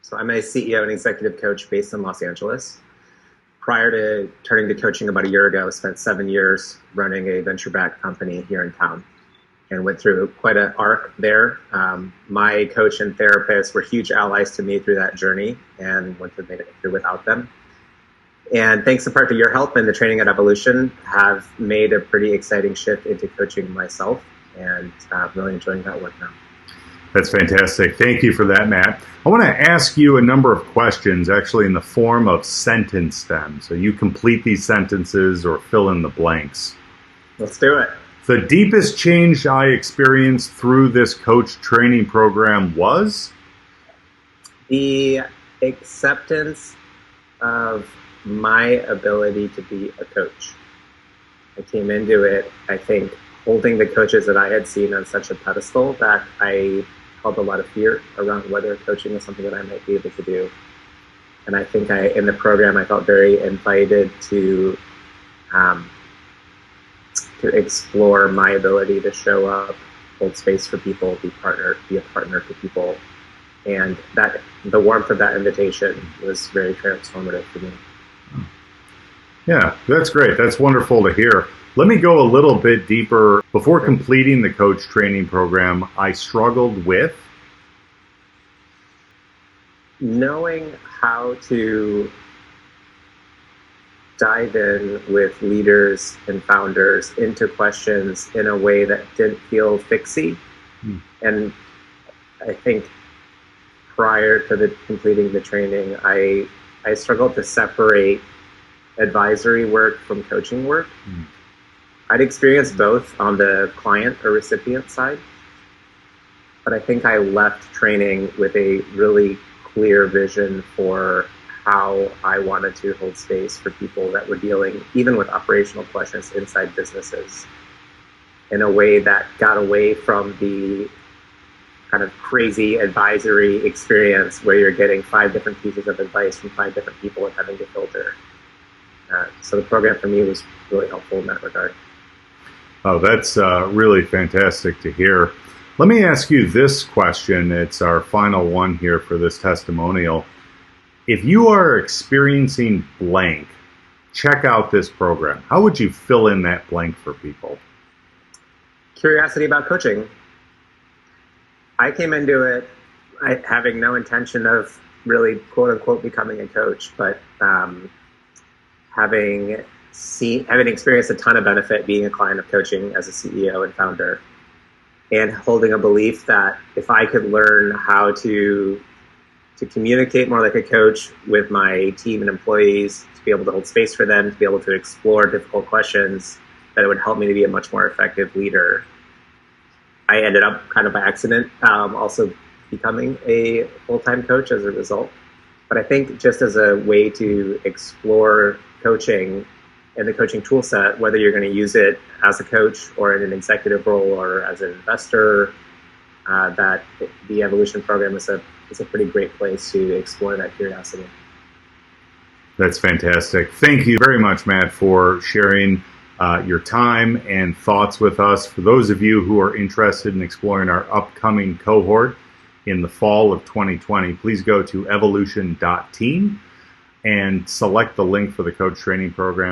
So I'm a CEO and executive coach based in Los Angeles. Prior to turning to coaching about a year ago, I spent 7 years running a venture-backed company here in town and went through quite an arc there. My coach and therapist were huge allies to me through that journey and wouldn't have made it through without them. And thanks in part to your help and the training at Evolution, have made a pretty exciting shift into coaching myself, and really enjoying that work now. That's fantastic. Thank you for that, Matt. I want to ask you a number of questions, actually in the form of sentence stems. So you complete these sentences or fill in the blanks. Let's do it. The deepest change I experienced through this coach training program was? The acceptance of my ability to be a coach. I came into it, I think, holding the coaches that I had seen on such a pedestal that I held a lot of fear around whether coaching was something that I might be able to do. And I think in the program, I felt very invited to explore my ability to show up, hold space for people, be a partner to people. And that the warmth of that invitation was very transformative for me. Yeah, that's great. That's wonderful to hear. Let me go a little bit deeper. Before completing the coach training program, I struggled with knowing how to dive in with leaders and founders into questions in a way that didn't feel fixy. And I think prior to completing the training, I struggled to separate advisory work from coaching work. I'd experienced both on the client or recipient side, but I think I left training with a really clear vision for how I wanted to hold space for people that were dealing even with operational questions inside businesses in a way that got away from the kind of crazy advisory experience where you're getting 5 different pieces of advice from 5 different people and having to filter. So the program for me was really helpful in that regard. Oh, that's really fantastic to hear. Let me ask you this question. It's our final one here for this testimonial. If you are experiencing blank, check out this program. How would you fill in that blank for people? Curiosity about coaching. I came into it having no intention of really, quote unquote, becoming a coach, but having experienced a ton of benefit being a client of coaching as a CEO and founder, and holding a belief that if I could learn how to communicate more like a coach with my team and employees, to be able to hold space for them, to be able to explore difficult questions, that it would help me to be a much more effective leader. I ended up kind of by accident also becoming a full-time coach as a result. But I think just as a way to explore coaching and the coaching tool set, whether you're going to use it as a coach or in an executive role or as an investor, that the Evolution program is a pretty great place to explore that curiosity. That's fantastic. Thank you very much, Matt, for sharing your time and thoughts with us. For those of you who are interested in exploring our upcoming cohort in the fall of 2020, please go to evolution.team and select the link for the coach training program.